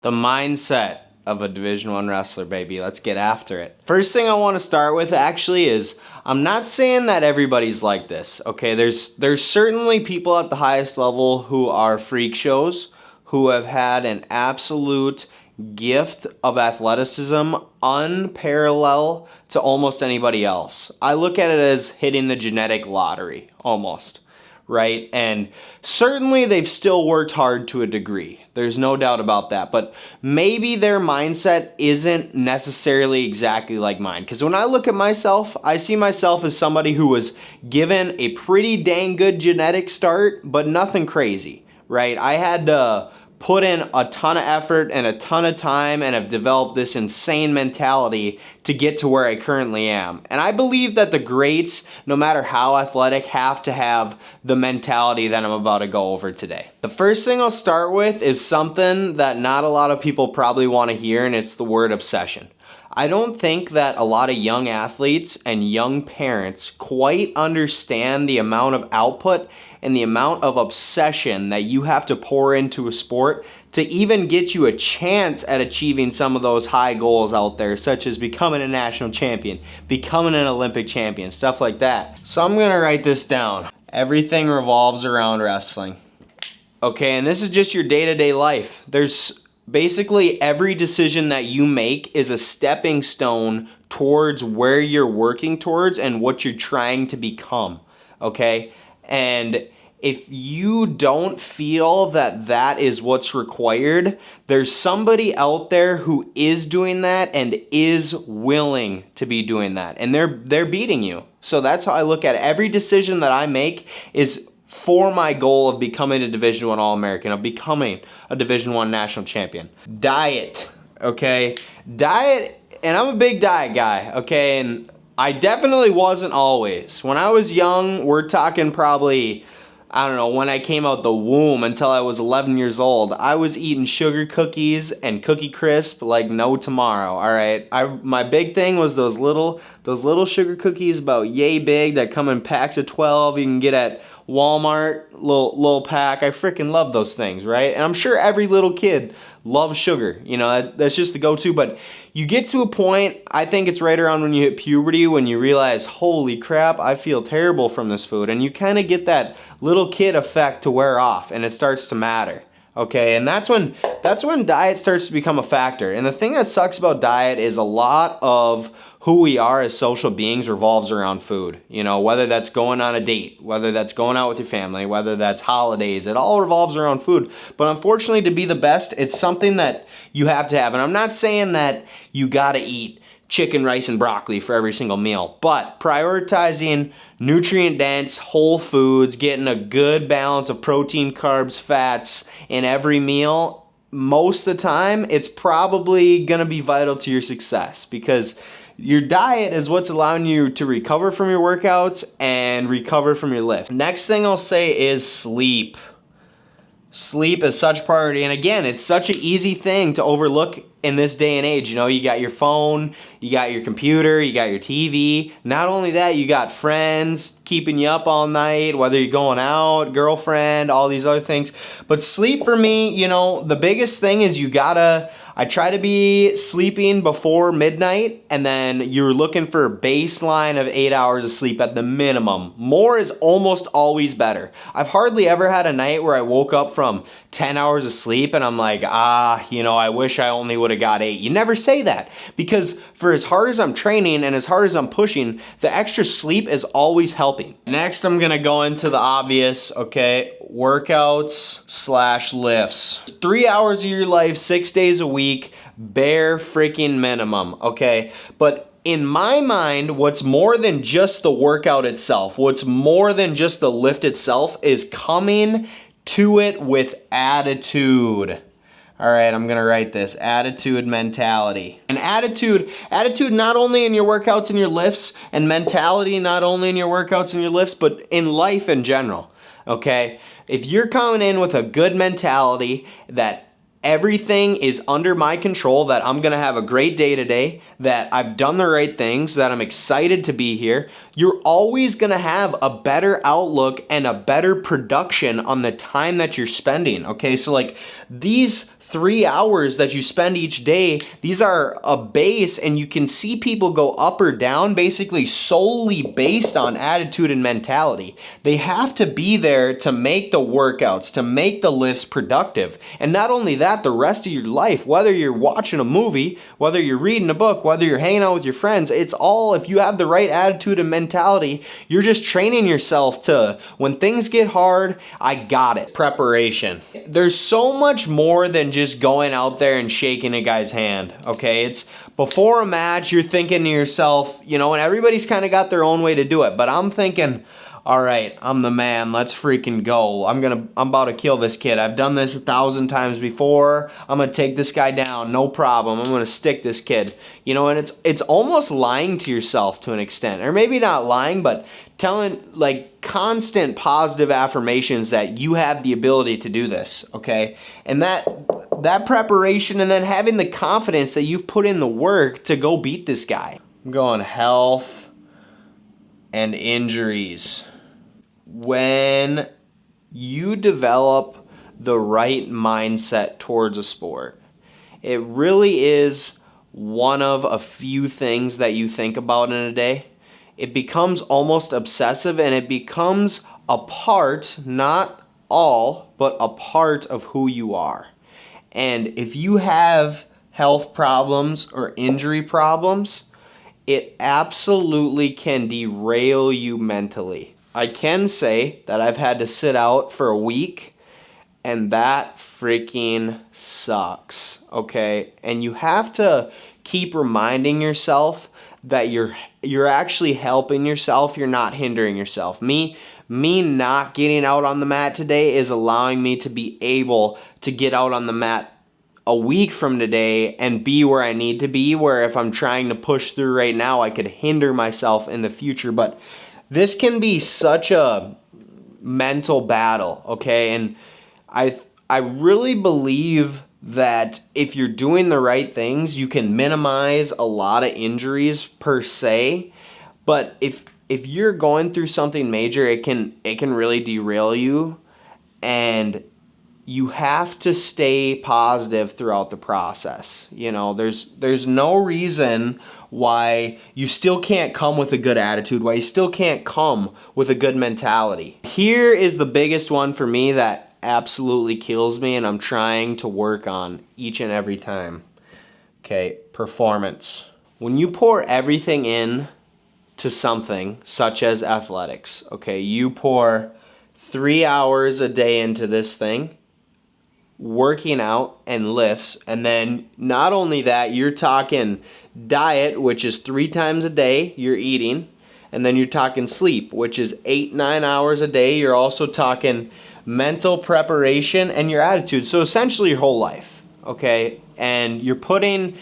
The mindset of a Division One wrestler, baby. Let's get after it. First thing I want to start with actually is I'm not saying that everybody's like this. Okay, there's certainly people at the highest level who are freak shows, who have had an absolute gift of athleticism unparalleled to almost anybody else. I look at it as hitting the genetic lottery almost, right? And certainly they've still worked hard to a degree. There's no doubt about that. But maybe their mindset isn't necessarily exactly like mine. Because when I look at myself, I see myself as somebody who was given a pretty dang good genetic start, but nothing crazy, right? I had to put in a ton of effort and a ton of time and have developed this insane mentality to get to where I currently am. And I believe that the greats, no matter how athletic, have to have the mentality that I'm about to go over today. The first thing I'll start with is something that not a lot of people probably want to hear, and it's the word obsession. I don't think that a lot of young athletes and young parents quite understand the amount of output and the amount of obsession that you have to pour into a sport to even get you a chance at achieving some of those high goals out there, such as becoming a national champion, becoming an Olympic champion, stuff like that. So I'm gonna write this down. Everything revolves around wrestling. Okay, and this is just your day-to-day life. There's basically every decision that you make is a stepping stone towards where you're working towards and what you're trying to become, okay? And if you don't feel that that is what's required, there's somebody out there who is doing that and is willing to be doing that, and they're beating you. So that's how I look at it. Every decision that I make is for my goal of becoming a Division One All-American, of becoming a Division One national champion. Diet, okay? Diet, and I'm a big diet guy, okay? And I definitely wasn't always. When I was young, we're talking probably, I don't know, when I came out the womb until I was 11 years old, I was eating sugar cookies and Cookie Crisp like no tomorrow, all right? My big thing was those little sugar cookies about yay big that come in packs of 12 you can get at Walmart, little pack. I freaking love those things, right? And I'm sure every little kid loves sugar. You know, that's just the go-to. But you get to a point, I think it's right around when you hit puberty, when you realize, holy crap, I feel terrible from this food. And you kind of get that little kid effect to wear off, and it starts to matter. Okay, and that's when diet starts to become a factor. And the thing that sucks about diet is a lot of who we are as social beings revolves around food. You know, whether that's going on a date, whether that's going out with your family, whether that's holidays, it all revolves around food. But unfortunately, to be the best, it's something that you have to have. And I'm not saying that you gotta eat chicken, rice, and broccoli for every single meal, but prioritizing nutrient-dense whole foods, getting a good balance of protein, carbs, fats in every meal, most of the time, it's probably gonna be vital to your success, because your diet is what's allowing you to recover from your workouts and recover from your lift. Next thing I'll say is sleep. Sleep is such a priority, and again, it's such an easy thing to overlook in this day and age. You know, you got your phone, you got your computer, you got your TV. Not only that, you got friends keeping you up all night, whether you're going out, girlfriend, all these other things. But sleep for me, you know, the biggest thing is I try to be sleeping before midnight, and then you're looking for a baseline of 8 hours of sleep at the minimum. More is almost always better. I've hardly ever had a night where I woke up from 10 hours of sleep and I'm like, you know, I wish I only would have got 8. You never say that, because for as hard as I'm training and as hard as I'm pushing, the extra sleep is always helping. Next, I'm gonna go into the obvious, okay? Workouts / lifts. 3 hours of your life, 6 days a week, bare freaking minimum, okay? But in my mind, what's more than just the workout itself, what's more than just the lift itself, is coming to it with attitude. All right, I'm gonna write this, attitude, mentality. And attitude not only in your workouts and your lifts, and mentality not only in your workouts and your lifts, but in life in general, okay? If you're coming in with a good mentality that everything is under my control, that I'm gonna have a great day today, that I've done the right things, that I'm excited to be here, you're always gonna have a better outlook and a better production on the time that you're spending, okay? So like these 3 hours that you spend each day, these are a base, and you can see people go up or down basically solely based on attitude and mentality. They have to be there to make the workouts, to make the lifts productive. And not only that, the rest of your life, whether you're watching a movie, whether you're reading a book, whether you're hanging out with your friends, it's all, if you have the right attitude and mentality, you're just training yourself to, when things get hard, I got it. Preparation. There's so much more than just going out there and shaking a guy's hand, okay? It's before a match, you're thinking to yourself, and everybody's kind of got their own way to do it, but I'm thinking, all right, I'm the man, let's freaking go. I'm about to kill this kid. I've done this 1,000 times before. I'm gonna take this guy down, no problem. I'm gonna stick this kid. And it's almost lying to yourself to an extent. Or maybe not lying, but telling like constant positive affirmations that you have the ability to do this, okay? And that preparation, and then having the confidence that you've put in the work to go beat this guy. I'm going health and injuries. When you develop the right mindset towards a sport, it really is one of a few things that you think about in a day. It becomes almost obsessive, and it becomes a part, not all, but a part of who you are. And if you have health problems or injury problems, it absolutely can derail you mentally. I can say that I've had to sit out for a week, and that freaking sucks, okay? And you have to keep reminding yourself that you're actually helping yourself, you're not hindering yourself. Me not getting out on the mat today is allowing me to be able to get out on the mat a week from today and be where I need to be, where if I'm trying to push through right now, I could hinder myself in the future. But this can be such a mental battle, okay? And I really believe that if you're doing the right things, you can minimize a lot of injuries per se. But if you're going through something major, it can really derail you, and you have to stay positive throughout the process. There's no reason why you still can't come with a good attitude, why you still can't come with a good mentality. Here is the biggest one for me that absolutely kills me, and I'm trying to work on each and every time. Okay, performance. When you pour everything in to something such as athletics, okay, you pour 3 hours a day into this thing, working out and lifts, and then not only that, you're talking diet, which is 3 times a day you're eating, and then you're talking sleep, which is 8-9 hours a day. You're also talking mental preparation and your attitude. So essentially your whole life, okay? And you're putting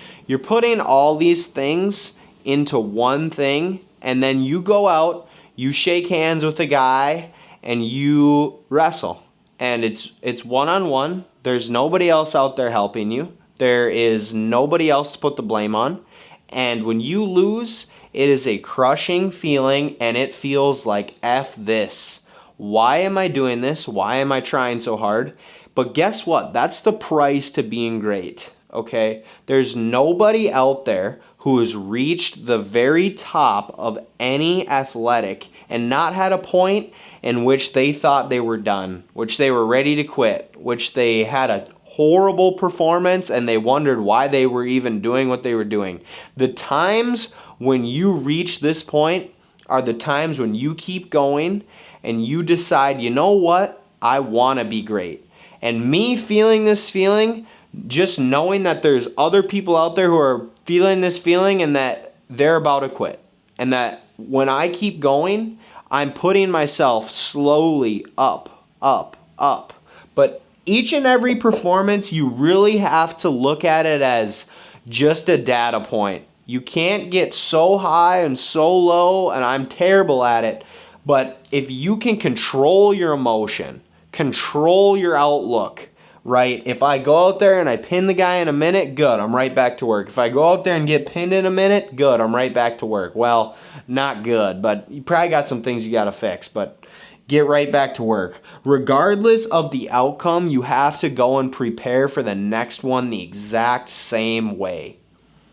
all these things into one thing, and then you go out, you shake hands with a guy, and you wrestle. And it's one-on-one. There's nobody else out there helping you. There is nobody else to put the blame on. And when you lose, it is a crushing feeling, and it feels like F this. Why am I doing this? Why am I trying so hard? But guess what? That's the price to being great, okay? There's nobody out there who has reached the very top of any athletic and not had a point in which they thought they were done, which they were ready to quit, which they had a horrible performance and they wondered why they were even doing what they were doing. The times when you reach this point are the times when you keep going and you decide, you know what? I want to be great. And me feeling this feeling, just knowing that there's other people out there who are feeling this feeling and that they're about to quit. And that when I keep going, I'm putting myself slowly up, up, up. But each and every performance, you really have to look at it as just a data point. You can't get so high and so low, and I'm terrible at it. But if you can control your emotion, control your outlook, right? If I go out there and I pin the guy in a minute, good, I'm right back to work. If I go out there and get pinned in a minute, good, I'm right back to work. Well, not good, but you probably got some things you got to fix. But get right back to work. Regardless of the outcome, you have to go and prepare for the next one the exact same way.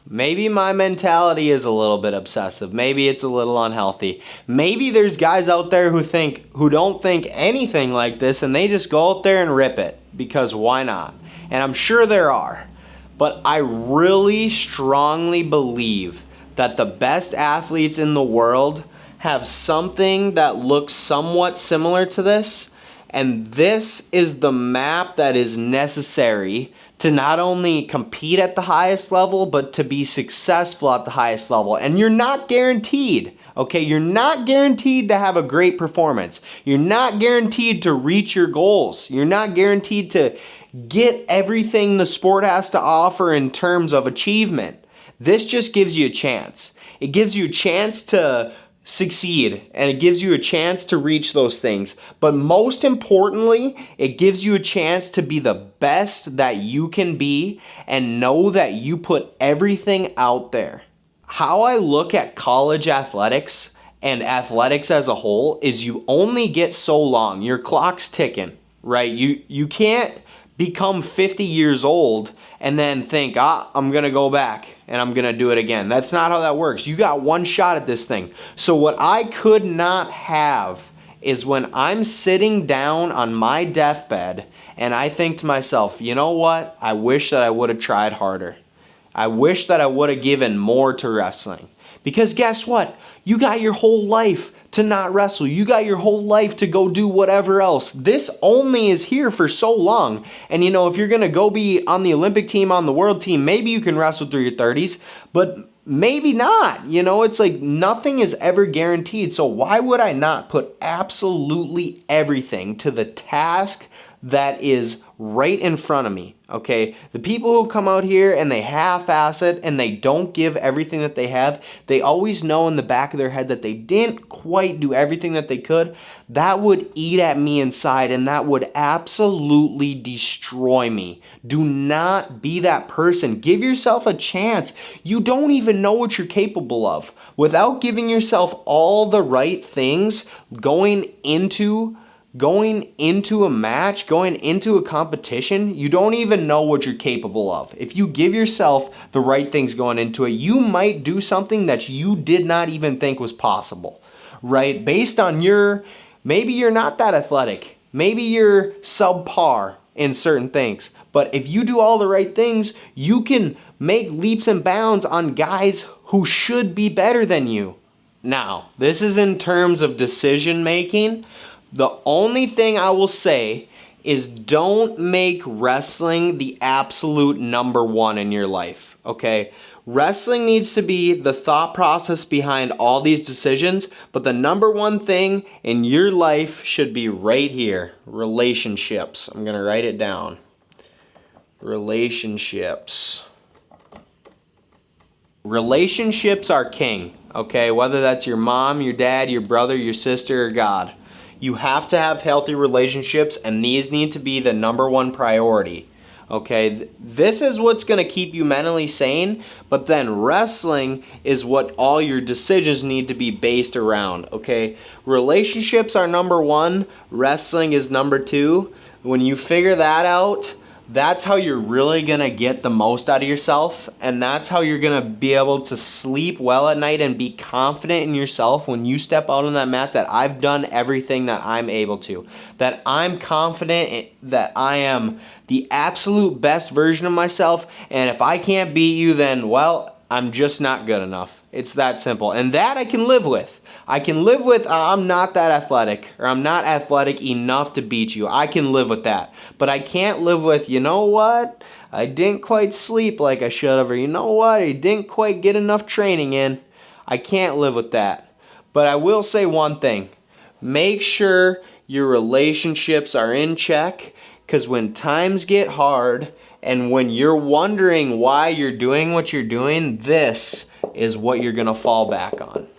Maybe my mentality is a little bit obsessive. Maybe it's a little unhealthy. Maybe there's guys out there who don't think anything like this and they just go out there and rip it because why not? And I'm sure there are. But I really strongly believe that the best athletes in the world have something that looks somewhat similar to this. And this is the map that is necessary to not only compete at the highest level, but to be successful at the highest level. And you're not guaranteed, okay? You're not guaranteed to have a great performance. You're not guaranteed to reach your goals. You're not guaranteed to get everything the sport has to offer in terms of achievement. This just gives you a chance. It gives you a chance to succeed, and it gives you a chance to reach those things. But most importantly, it gives you a chance to be the best that you can be and know that you put everything out there. How I look at college athletics and athletics as a whole is you only get so long. Your clock's ticking, right? You can't become 50 years old and then think, I'm going to go back and I'm going to do it again. That's not how that works. You got one shot at this thing. So what I could not have is when I'm sitting down on my deathbed and I think to myself, you know what? I wish that I would have tried harder. I wish that I would have given more to wrestling. Because guess what? You got your whole life to not wrestle. You got your whole life to go do whatever else. This only is here for so long. And if you're going to go be on the Olympic team, on the world team, maybe you can wrestle through your 30s, but maybe not. It's like nothing is ever guaranteed. So why would I not put absolutely everything to the task that is right in front of me, okay? The people who come out here and they half-ass it and they don't give everything that they have, they always know in the back of their head that they didn't quite do everything that they could. That would eat at me inside and that would absolutely destroy me. Do not be that person. Give yourself a chance. You don't even know what you're capable of. Without giving yourself all the right things going into a match, going into a competition, you don't even know what you're capable of. If you give yourself the right things going into it, you might do something that you did not even think was possible, right? Based on maybe you're not that athletic. Maybe you're subpar in certain things. But if you do all the right things, you can make leaps and bounds on guys who should be better than you. Now, this is in terms of decision making. The only thing I will say is don't make wrestling the absolute number one in your life, okay? Wrestling needs to be the thought process behind all these decisions, but the number one thing in your life should be right here, relationships. I'm going to write it down. Relationships. Relationships are king, okay? Whether that's your mom, your dad, your brother, your sister, or God. You have to have healthy relationships, and these need to be the number one priority. Okay, this is what's going to keep you mentally sane, but then wrestling is what all your decisions need to be based around. Okay, relationships are number one, wrestling is number two. When you figure that out, that's how you're really going to get the most out of yourself, and that's how you're going to be able to sleep well at night and be confident in yourself when you step out on that mat that I've done everything that I'm able to, that I'm confident that I am the absolute best version of myself, and if I can't beat you, then, well, I'm just not good enough. It's that simple, and that I can live with. I can live with I'm not that athletic, or I'm not athletic enough to beat you. I can live with that. But I can't live with, you know what? I didn't quite sleep like I should have, or you know what? I didn't quite get enough training in. I can't live with that. But I will say one thing. Make sure your relationships are in check, because when times get hard and when you're wondering why you're doing what you're doing, this is what you're going to fall back on.